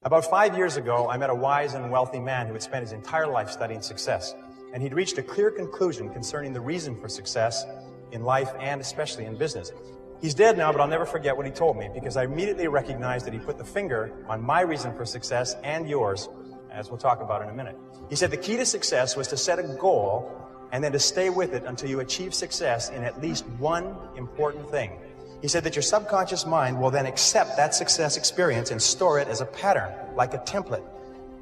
About 5 years ago, I met a wise and wealthy man who had spent his entire life studying success, and he'd reached a clear conclusion concerning the reason for success in life and especially in business. He's dead now, but I'll never forget what he told me, because I immediately recognized that he put the finger on my reason for success and yours, as we'll talk about in a minute. He said the key to success was to set a goal and then to stay with it until you achieve success in at least one important thing. He said that your subconscious mind will then accept that success experience and store it as a pattern, like a template.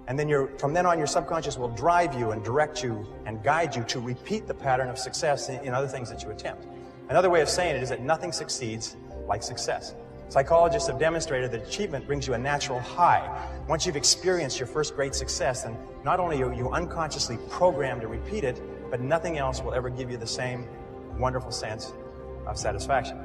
And then from then on, your subconscious will drive you and direct you and guide you to repeat the pattern of success in other things that you attempt. Another way of saying it is that nothing succeeds like success. Psychologists have demonstrated that achievement brings you a natural high. Once you've experienced your first great success, then not only are you unconsciously programmed to repeat it, but nothing else will ever give you the same wonderful sense of satisfaction.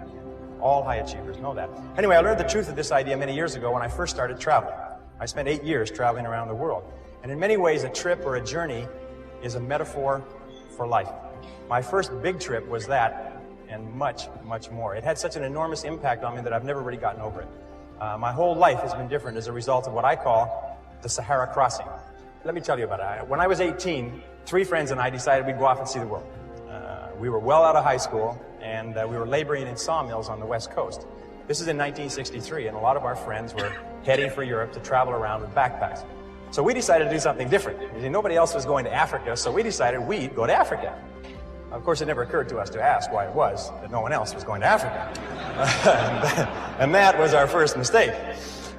All high achievers know that. Anyway, I learned the truth of this idea many years ago when I first started traveling. I spent 8 years traveling around the world. And in many ways, a trip or a journey is a metaphor for life. My first big trip was that, and much, much more. It had such an enormous impact on me that I've never really gotten over it. My whole life has been different as a result of what I call the Sahara crossing. Let me tell you about it. When I was 18, 3 friends and I decided we'd go off and see the world. We were well out of high school, and we were laboring in sawmills on the West Coast. This is in 1963, and a lot of our friends were heading for Europe to travel around with backpacks. So we decided to do something different. Nobody else was going to Africa, so we decided we'd go to Africa. Of course, it never occurred to us to ask why it was that no one else was going to Africa. And that was our first mistake.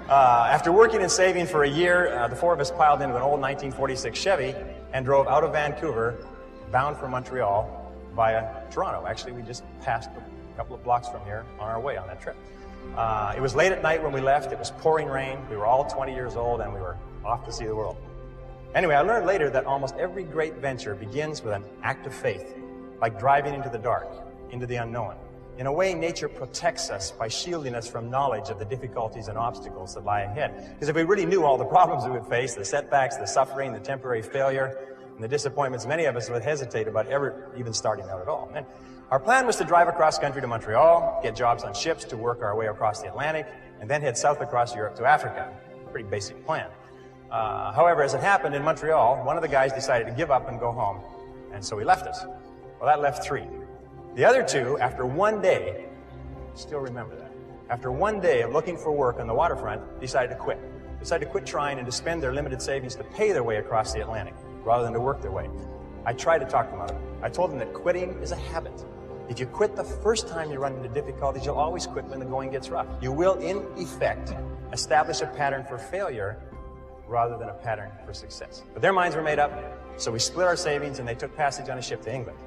After working and saving for a year, the 4 of us piled into an old 1946 Chevy and drove out of Vancouver, bound for Montreal, via Toronto. Actually, we just passed a couple of blocks from here on our way on that trip. It was late at night when we left. It was pouring rain. We were all 20 years old, and we were off to see the world. Anyway, I learned later that almost every great venture begins with an act of faith, like driving into the dark, into the unknown. In a way, nature protects us by shielding us from knowledge of the difficulties and obstacles that lie ahead. Because if we really knew all the problems we would face, the setbacks, the suffering, the temporary failure, and the disappointments, many of us would hesitate about ever even starting out at all. And our plan was to drive across country to Montreal, get jobs on ships to work our way across the Atlantic, and then head south across Europe to Africa. Pretty basic plan. However, as it happened in Montreal, one of the guys decided to give up and go home, and so he left us. Well, that left 3. The other 2, after one day, still remember that, after one day of looking for work on the waterfront, decided to quit. Decided to quit trying and to spend their limited savings to pay their way across the Atlantic, rather than to work their way. I tried to talk them out of it. I told them that quitting is a habit. If you quit the first time you run into difficulties, you'll always quit when the going gets rough. You will, in effect, establish a pattern for failure rather than a pattern for success. But their minds were made up, so we split our savings and they took passage on a ship to England.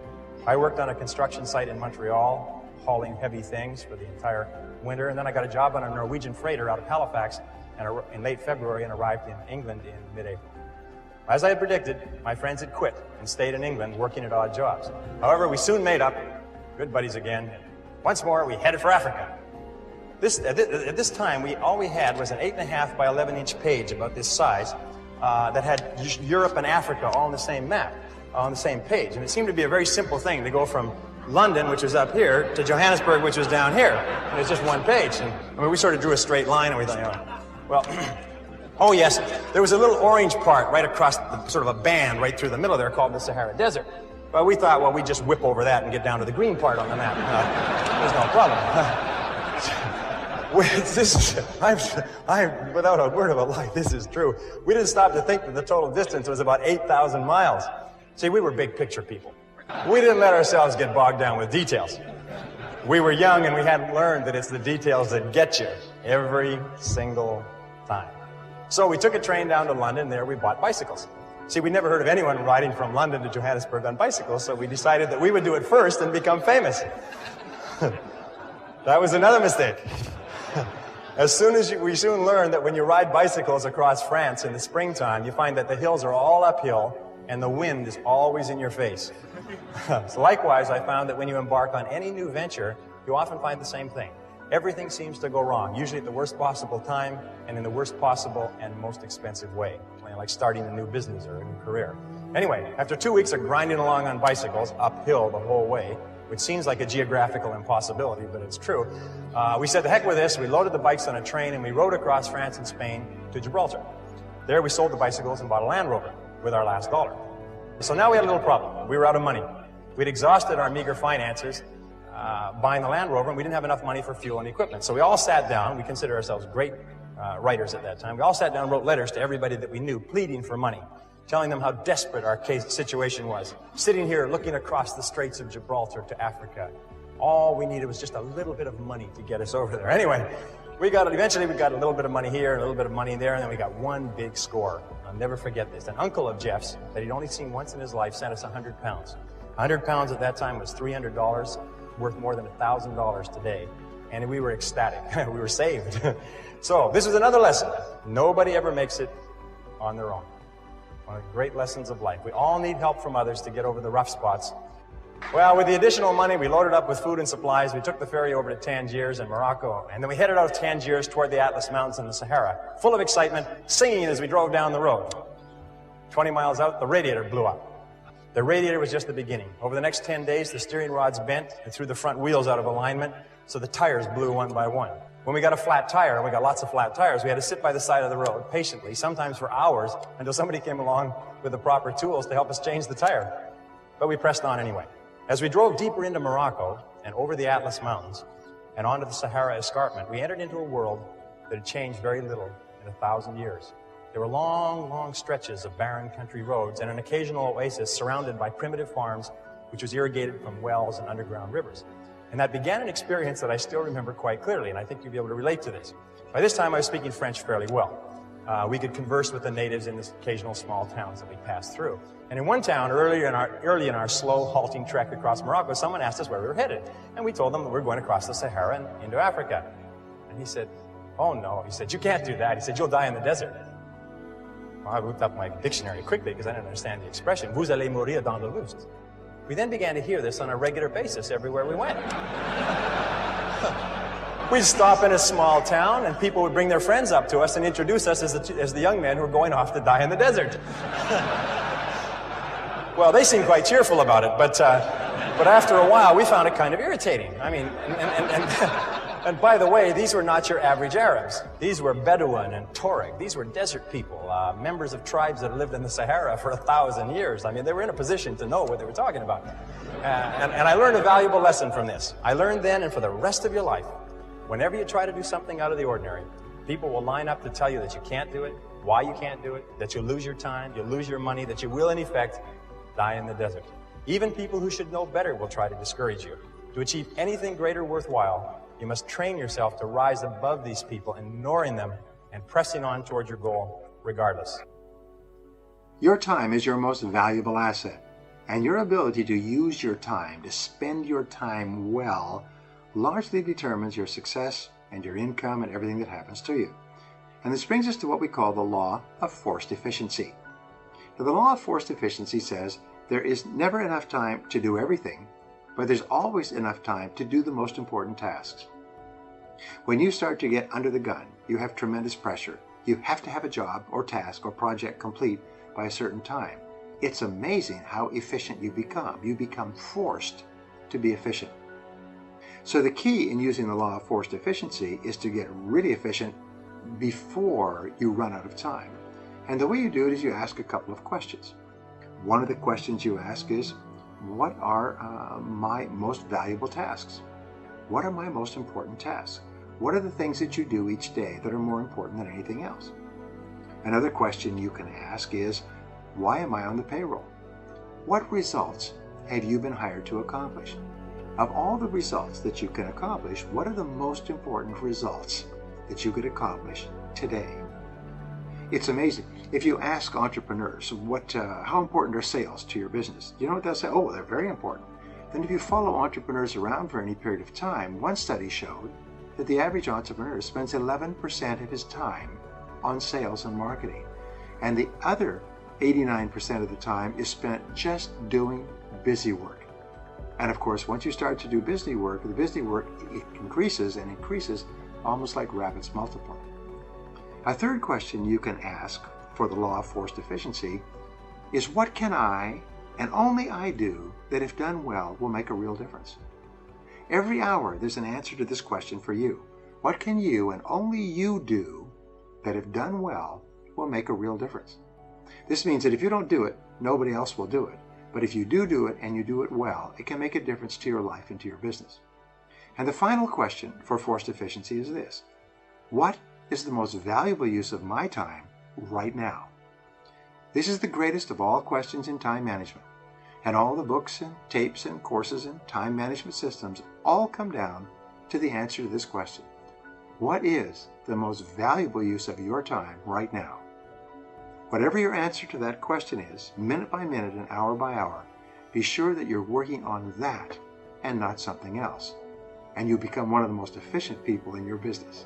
I worked on a construction site in Montreal, hauling heavy things for the entire winter, and then I got a job on a Norwegian freighter out of Halifax in late February and arrived in England in mid-April. As I had predicted, my friends had quit and stayed in England working at odd jobs. However, we soon made up, good buddies again, and once more we headed for Africa. At this time, all we had was an 8.5 by 11-inch page about this size that had Europe and Africa all on the same map, on the same page. And it seemed to be a very simple thing to go from London, which was up here, to Johannesburg, which was down here. And it's just one page. And I mean, we sort of drew a straight line, and we thought, well, oh yes, there was a little orange part right across sort of a band right through the middle there called the Sahara Desert. But we thought, well, we'd just whip over that and get down to the green part on the map. There's no problem. I'm without a word of a lie, this is true. We didn't stop to think that the total distance was about 8,000 miles. See, we were big picture people. We didn't let ourselves get bogged down with details. We were young and we hadn't learned that it's the details that get you every single time. So we took a train down to London. There we bought bicycles. See, we'd never heard of anyone riding from London to Johannesburg on bicycles, so we decided that we would do it first and become famous. That was another mistake. We soon learned that when you ride bicycles across France in the springtime, you find that the hills are all uphill and the wind is always in your face. So likewise, I found that when you embark on any new venture, you often find the same thing. Everything seems to go wrong, usually at the worst possible time and in the worst possible and most expensive way, like starting a new business or a new career. Anyway, after 2 weeks of grinding along on bicycles, uphill the whole way, which seems like a geographical impossibility, but it's true, we said, the heck with this. We loaded the bikes on a train and we rode across France and Spain to Gibraltar. There we sold the bicycles and bought a Land Rover with our last dollar. So now we had a little problem. We were out of money. We'd exhausted our meager finances buying the Land Rover, and we didn't have enough money for fuel and equipment. So we all sat down. We considered ourselves great writers at that time. We all sat down and wrote letters to everybody that we knew, pleading for money, telling them how desperate our situation was. Sitting here looking across the Straits of Gibraltar to Africa. All we needed was just a little bit of money to get us over there. Anyway, eventually we got a little bit of money here and a little bit of money there, and then we got one big score. I'll never forget this. An uncle of Jeff's that he'd only seen once in his life sent us 100 pounds. 100 pounds at that time was $300, worth more than $1,000 today. And we were ecstatic. We were saved. So this was another lesson. Nobody ever makes it on their own. One of the great lessons of life. We all need help from others to get over the rough spots. Well, with the additional money, we loaded up with food and supplies. We took the ferry over to Tangiers in Morocco, and then we headed out of Tangiers toward the Atlas Mountains and the Sahara, full of excitement, singing as we drove down the road. 20 miles out, the radiator blew up. The radiator was just the beginning. Over the next 10 days, the steering rods bent and threw the front wheels out of alignment, so the tires blew one by one. When we got a flat tire, and we got lots of flat tires, we had to sit by the side of the road patiently, sometimes for hours, until somebody came along with the proper tools to help us change the tire. But we pressed on anyway. As we drove deeper into Morocco and over the Atlas Mountains and onto the Sahara Escarpment, we entered into a world that had changed very little in 1,000 years. There were long, long stretches of barren country roads and an occasional oasis surrounded by primitive farms, which was irrigated from wells and underground rivers. And that began an experience that I still remember quite clearly, and I think you'll be able to relate to this. By this time, I was speaking French fairly well. We could converse with the natives in the occasional small towns that we passed through. And in one town, early in our slow, halting trek across Morocco, someone asked us where we were headed. And we told them that we were going across the Sahara and into Africa. And he said, "Oh no," he said, "you can't do that." He said, "You'll die in the desert." Well, I whipped up my dictionary quickly because I didn't understand the expression. "Vous allez mourir dans le lust." We then began to hear this on a regular basis everywhere we went. We'd stop in a small town, and people would bring their friends up to us and introduce us as the young men who were going off to die in the desert. Well, they seemed quite cheerful about it, but after a while, we found it kind of irritating. I mean, and by the way, these were not your average Arabs. These were Bedouin and Tuareg. These were desert people, members of tribes that lived in the Sahara for 1,000 years. I mean, they were in a position to know what they were talking about. And I learned a valuable lesson from this. I learned then, and for the rest of your life, whenever you try to do something out of the ordinary, people will line up to tell you that you can't do it, why you can't do it, that you'll lose your time, you'll lose your money, that you will, in effect, die in the desert. Even people who should know better will try to discourage you. To achieve anything greater worthwhile, you must train yourself to rise above these people, ignoring them and pressing on towards your goal regardless. Your time is your most valuable asset, and your ability to use your time, to spend your time well, largely determines your success and your income and everything that happens to you. And this brings us to what we call the law of forced efficiency. Now, the law of forced efficiency says there is never enough time to do everything, but there's always enough time to do the most important tasks. When you start to get under the gun, you have tremendous pressure. You have to have a job or task or project complete by a certain time. It's amazing how efficient you become. You become forced to be efficient. So the key in using the law of forced efficiency is to get really efficient before you run out of time. And the way you do it is you ask a couple of questions. One of the questions you ask is, what are my most valuable tasks? What are my most important tasks? What are the things that you do each day that are more important than anything else? Another question you can ask is, why am I on the payroll? What results have you been hired to accomplish? Of all the results that you can accomplish, what are the most important results that you could accomplish today? It's amazing. If you ask entrepreneurs, how important are sales to your business? You know what they'll say? Oh, they're very important. Then if you follow entrepreneurs around for any period of time, one study showed that the average entrepreneur spends 11% of his time on sales and marketing. And the other 89% of the time is spent just doing busy work. And of course, once you start to do busy work, the busy work it increases and increases almost like rabbits multiply. A third question you can ask for the law of forced efficiency is, what can I and only I do that if done well will make a real difference? Every hour there's an answer to this question for you. What can you and only you do that if done well will make a real difference. This means that if you don't do it, nobody else will do it. But if you do it and you do it well, it can make a difference to your life and to your business. And the final question for forced efficiency is this: what is the most valuable use of my time right now? This is the greatest of all questions in time management. And all the books and tapes and courses and time management systems all come down to the answer to this question. What is the most valuable use of your time right now? Whatever your answer to that question is, minute by minute and hour by hour, be sure that you're working on that and not something else. And you become one of the most efficient people in your business.